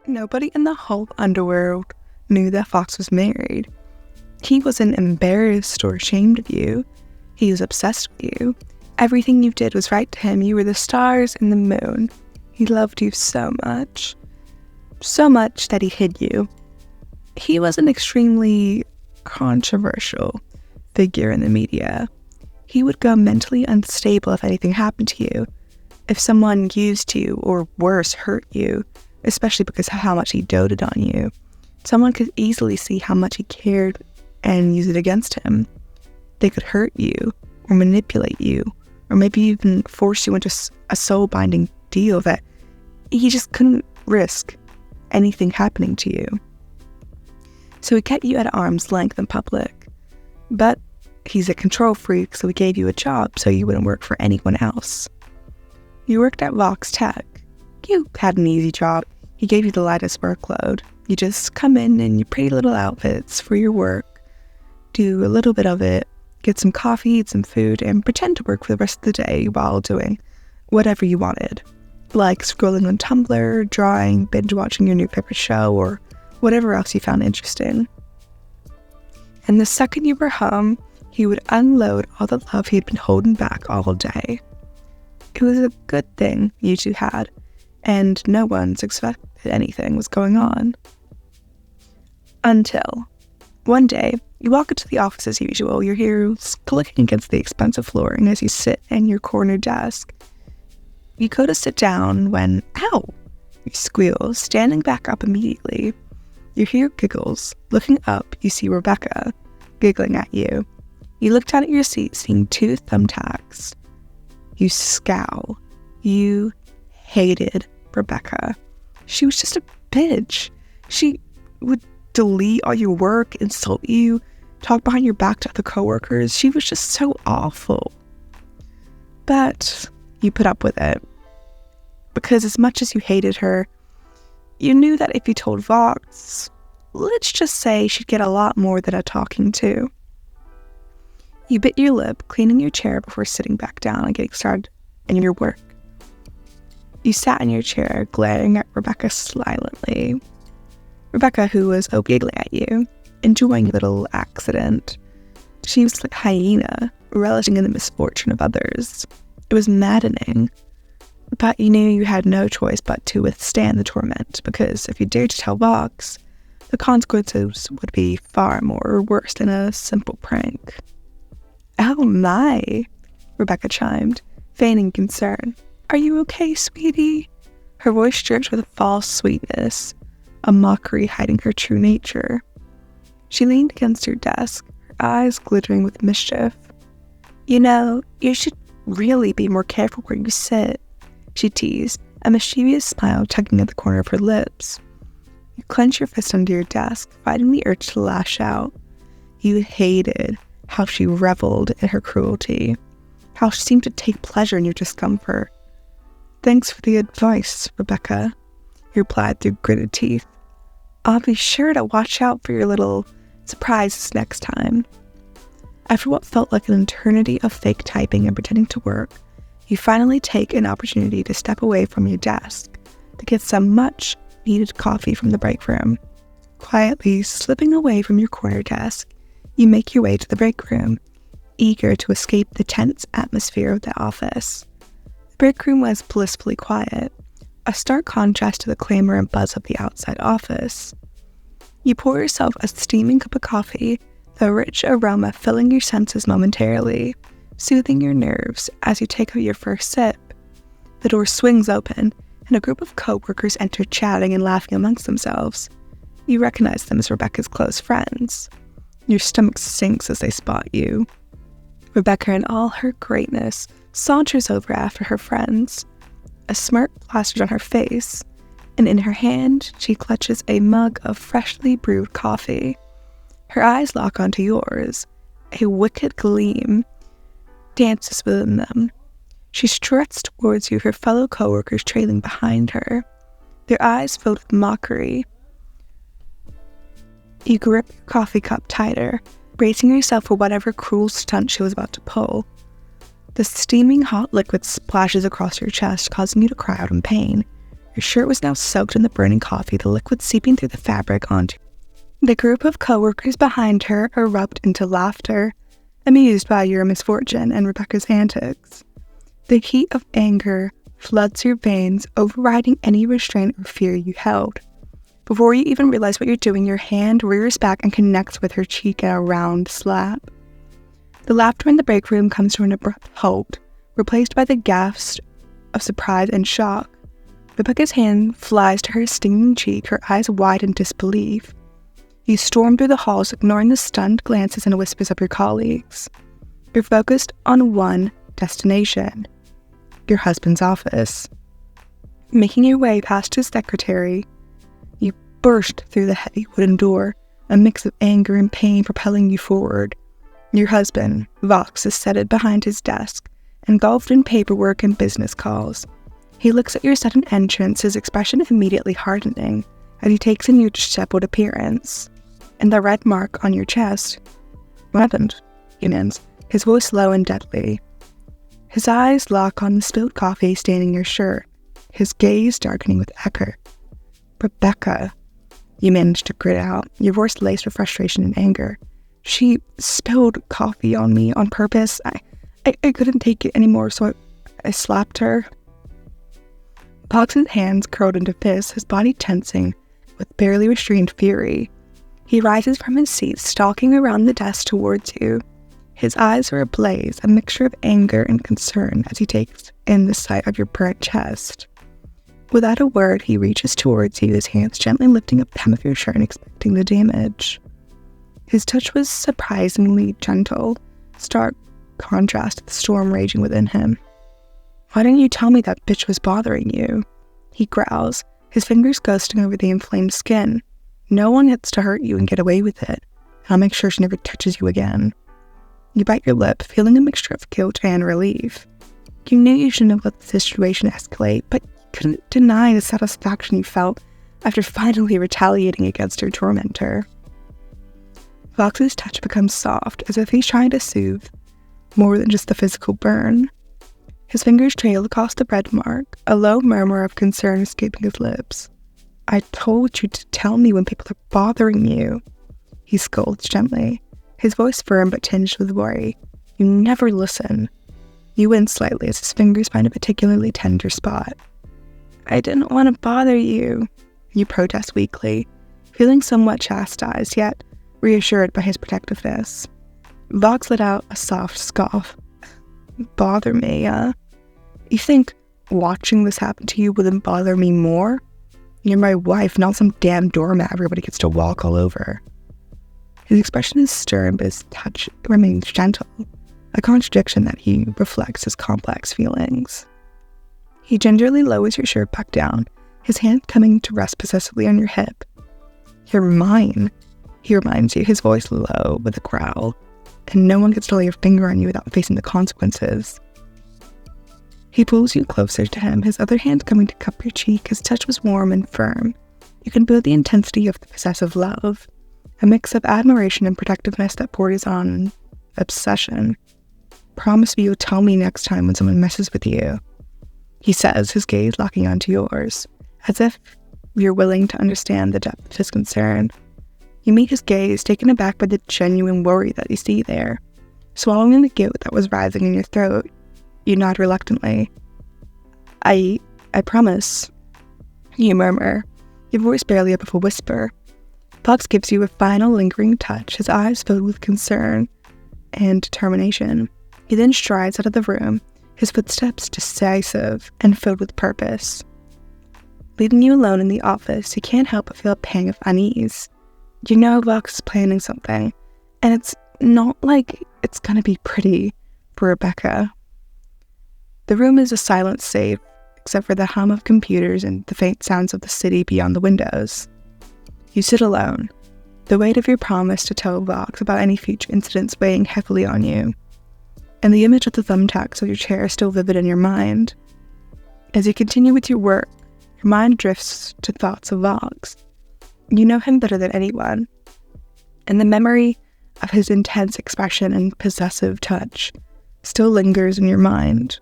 Nobody in the whole underworld knew that Fox was married. He wasn't embarrassed or ashamed of you. He was obsessed with you. Everything you did was right to him. You were the stars and the moon. He loved you so much. So much that he hid you. He was an extremely controversial figure in the media. He would go mentally unstable if anything happened to you. If someone used you, or worse, hurt you, especially because of how much he doted on you, someone could easily see how much he cared and use it against him. They could hurt you, or manipulate you, or maybe even force you into a soul-binding deal that he just couldn't risk anything happening to you. So he kept you at arm's length in public. But he's a control freak, so he gave you a job so you wouldn't work for anyone else. You worked at Vox Tech. You had an easy job. He gave you the lightest workload. You just come in your pretty little outfits for your work, do a little bit of it, get some coffee, eat some food, and pretend to work for the rest of the day while doing whatever you wanted. Like scrolling on Tumblr, drawing, binge watching your new favorite show, or whatever else you found interesting. And the second you were home, he would unload all the love he'd been holding back all day. It was a good thing you two had, and no one suspected anything was going on. Until one day, you walk into the office as usual, your heels clicking against the expensive flooring as you sit in your corner desk. You go to sit down when, ow! You squeal, standing back up immediately. You hear giggles. Looking up, you see Rebecca, giggling at you. You look down at your seat, seeing 2 thumbtacks. You scowl. You hated Rebecca. She was just a bitch. She would delete all your work, insult you, talk behind your back to other coworkers. She was just so awful. But you put up with it. Because as much as you hated her, you knew that if you told Vox, let's just say she'd get a lot more than a talking to. You bit your lip, cleaning your chair before sitting back down and getting started in your work. You sat in your chair, glaring at Rebecca silently. Rebecca, who was giggling at you, enjoying the little accident. She was like a hyena, relishing in the misfortune of others. It was maddening. But you knew you had no choice but to withstand the torment, because if you dared to tell Vox, the consequences would be far more worse than a simple prank. Oh my, Rebecca chimed, feigning concern. Are you okay, sweetie? Her voice dripped with a false sweetness, a mockery hiding her true nature. She leaned against your desk, her eyes glittering with mischief. You know, you should really be more careful where you sit, she teased, a mischievous smile tugging at the corner of her lips. You clenched your fist under your desk, fighting the urge to lash out. You hated how she reveled in her cruelty, how she seemed to take pleasure in your discomfort. Thanks for the advice, Rebecca, he replied through gritted teeth. I'll be sure to watch out for your little surprises next time. After what felt like an eternity of fake typing and pretending to work, you finally take an opportunity to step away from your desk to get some much-needed coffee from the break room. Quietly slipping away from your corner desk, you make your way to the break room, eager to escape the tense atmosphere of the office. The break room was blissfully quiet, a stark contrast to the clamor and buzz of the outside office. You pour yourself a steaming cup of coffee, the rich aroma filling your senses momentarily, soothing your nerves as you take your first sip. The door swings open, and a group of co-workers enter chatting and laughing amongst themselves. You recognize them as Rebecca's close friends. Your stomach sinks as they spot you. Rebecca, in all her greatness, saunters over after her friends. A smirk plasters on her face, and in her hand, she clutches a mug of freshly brewed coffee. Her eyes lock onto yours. A wicked gleam dances within them. She struts towards you, her fellow coworkers trailing behind her, their eyes filled with mockery. You grip your coffee cup tighter, bracing yourself for whatever cruel stunt she was about to pull. The steaming hot liquid splashes across your chest, causing you to cry out in pain. Your shirt was now soaked in the burning coffee, the liquid seeping through the fabric onto you. The group of coworkers behind her erupted into laughter, amused by your misfortune and Rebecca's antics. The heat of anger floods your veins, overriding any restraint or fear you held. Before you even realize what you're doing, your hand rears back and connects with her cheek in a round slap. The laughter in the break room comes to an abrupt halt, replaced by the gasp of surprise and shock. Rebecca's hand flies to her stinging cheek, her eyes wide in disbelief. You storm through the halls, ignoring the stunned glances and whispers of your colleagues. You're focused on one destination: your husband's office. Making your way past his secretary, you burst through the heavy wooden door, a mix of anger and pain propelling you forward. Your husband, Vox, is seated behind his desk, engulfed in paperwork and business calls. He looks at your sudden entrance, his expression immediately hardening as he takes in your disheveled appearance and the red mark on your chest. "What happened?" he demands, his voice low and deadly. His eyes lock on the spilled coffee staining your shirt, his gaze darkening with anger. "Rebecca," you manage to grit out, your voice laced with frustration and anger. "She spilled coffee on me on purpose. I couldn't take it anymore, so I slapped her." Vox's hands curled into fists, his body tensing with barely restrained fury. He rises from his seat, stalking around the desk towards you. His eyes are ablaze, a mixture of anger and concern as he takes in the sight of your burnt chest. Without a word, he reaches towards you, his hands gently lifting up the hem of your shirt and inspecting the damage. His touch was surprisingly gentle, stark contrast to the storm raging within him. "Why didn't you tell me that bitch was bothering you?" he growls, his fingers ghosting over the inflamed skin. "No one gets to hurt you and get away with it, and I'll make sure she never touches you again." You bite your lip, feeling a mixture of guilt and relief. You knew you shouldn't have let the situation escalate, but you couldn't deny the satisfaction you felt after finally retaliating against your tormentor. Vox's touch becomes soft, as if he's trying to soothe more than just the physical burn. His fingers trail across the red mark, a low murmur of concern escaping his lips. "I told you to tell me when people are bothering you," he scolds gently, his voice firm but tinged with worry. "You never listen." You wince slightly as his fingers find a particularly tender spot. "I didn't want to bother you," you protest weakly, feeling somewhat chastised, yet reassured by his protectiveness. Vox let out a soft scoff. "Bother me, You think watching this happen to you wouldn't bother me more? You're my wife, not some damn doormat everybody gets to walk all over." His expression is stern, but his touch remains gentle, a contradiction that he reflects his complex feelings. He gingerly lowers your shirt back down, his hand coming to rest possessively on your hip. "You're mine," he reminds you, his voice low with a growl, "and no one gets to lay a finger on you without facing the consequences." He pulls you closer to him, his other hand coming to cup your cheek. His touch was warm and firm. You can feel the intensity of the possessive love, a mix of admiration and protectiveness that borders on obsession. "Promise me you'll tell me next time when someone messes with you," he says, his gaze locking onto yours, as if you're willing to understand the depth of his concern. You meet his gaze, taken aback by the genuine worry that you see there. Swallowing the guilt that was rising in your throat, you nod reluctantly. I promise," you murmur, your voice barely above a whisper. Vox gives you a final lingering touch, his eyes filled with concern and determination. He then strides out of the room, his footsteps decisive and filled with purpose. Leaving you alone in the office, you can't help but feel a pang of unease. You know Vox is planning something, and it's not like it's gonna be pretty for Rebecca. The room is a silent safe, except for the hum of computers and the faint sounds of the city beyond the windows. You sit alone, the weight of your promise to tell Vox about any future incidents weighing heavily on you, and the image of the thumbtacks of your chair still vivid in your mind. As you continue with your work, your mind drifts to thoughts of Vox. You know him better than anyone, and the memory of his intense expression and possessive touch still lingers in your mind.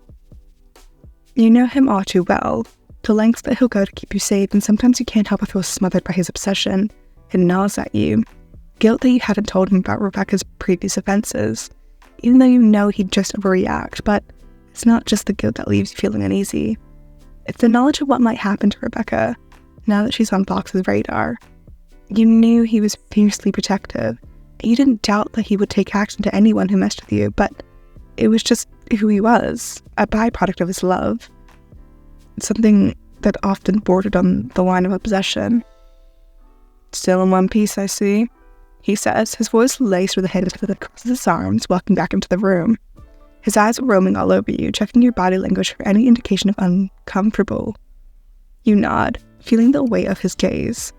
You know him all too well, the lengths that he'll go to keep you safe, and sometimes you can't help but feel smothered by his obsession. It gnaws at you. Guilt that you hadn't told him about Rebecca's previous offenses, even though you know he'd just overreact, but it's not just the guilt that leaves you feeling uneasy. It's the knowledge of what might happen to Rebecca, now that she's on Fox's radar. You knew he was fiercely protective. You didn't doubt that he would take action to anyone who messed with you, but it was just who he was, a byproduct of his love. Something that often bordered on the line of obsession. "Still in one piece, I see," he says, his voice laced with a hand that crosses his arms, walking back into the room. His eyes are roaming all over you, checking your body language for any indication of uncomfortable. You nod, feeling the weight of his gaze.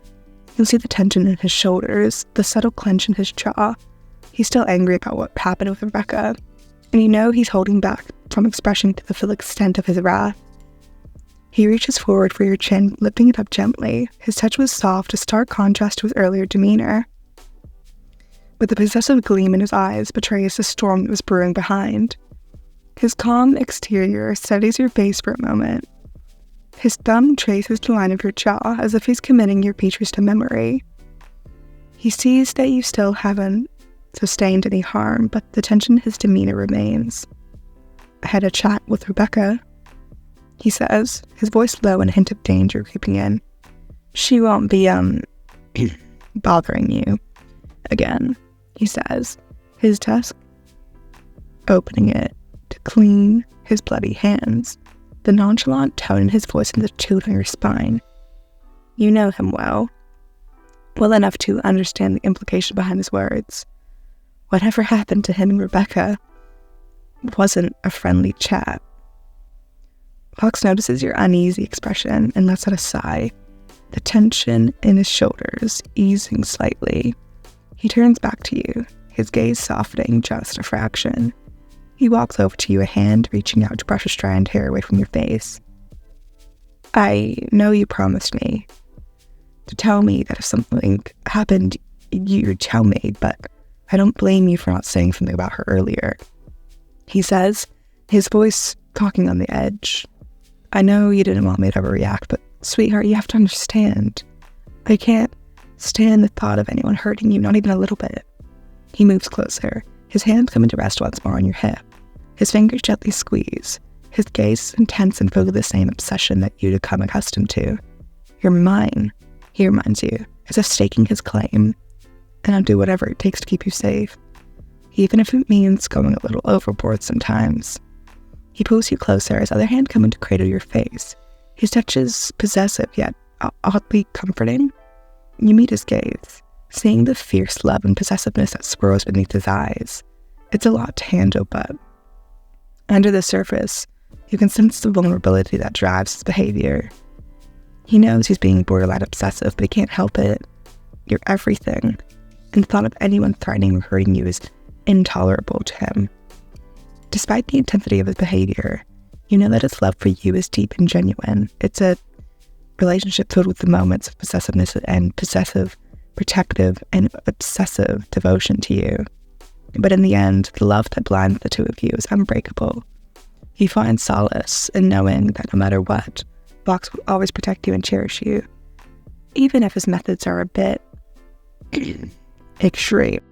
You'll see the tension in his shoulders, the subtle clench in his jaw. He's still angry about what happened with Rebecca, and you know he's holding back from expressing to the full extent of his wrath. He reaches forward for your chin, lifting it up gently. His touch was soft, a stark contrast to his earlier demeanor. But the possessive gleam in his eyes betrays the storm that was brewing behind. His calm exterior steadies your face for a moment. His thumb traces the line of your jaw as if he's committing your features to memory. He sees that you still haven't sustained any harm, but the tension in his demeanor remains. "I had a chat with Rebecca," he says, his voice low and a hint of danger creeping in. "She won't be, bothering you again," he says, his desk opening it to clean his bloody hands. The nonchalant tone in his voice and the chill on your spine. You know him well enough to understand the implication behind his words. Whatever happened to him and Rebecca wasn't a friendly chat. Fox notices your uneasy expression and lets out a sigh, the tension in his shoulders easing slightly. He turns back to you, his gaze softening just a fraction. He walks over to you, a hand reaching out to brush a strand of hair away from your face. "I know you promised me to tell me that if something happened, you'd tell me, but I don't blame you for not saying something about her earlier," he says, his voice cocking on the edge. "I know you didn't want me to overreact, but sweetheart, you have to understand. I can't stand the thought of anyone hurting you, not even a little bit." He moves closer, his hand coming to rest once more on your hip. His fingers gently squeeze, his gaze intense and filled with the same obsession that you'd become accustomed to. "You're mine," he reminds you, as if staking his claim, "and I'll do whatever it takes to keep you safe, even if it means going a little overboard sometimes." He pulls you closer, his other hand coming to cradle your face. His touch is possessive, yet oddly comforting. You meet his gaze, seeing the fierce love and possessiveness that swirls beneath his eyes. It's a lot to handle, but under the surface, you can sense the vulnerability that drives his behavior. He knows he's being borderline obsessive, but he can't help it. You're everything, and the thought of anyone threatening or hurting you is intolerable to him. Despite the intensity of his behavior, you know that his love for you is deep and genuine. It's a relationship filled with the moments of possessiveness and possessive, protective, and obsessive devotion to you. But in the end, the love that blinds the two of you is unbreakable. He finds solace in knowing that no matter what, Fox will always protect you and cherish you, even if his methods are a bit extreme.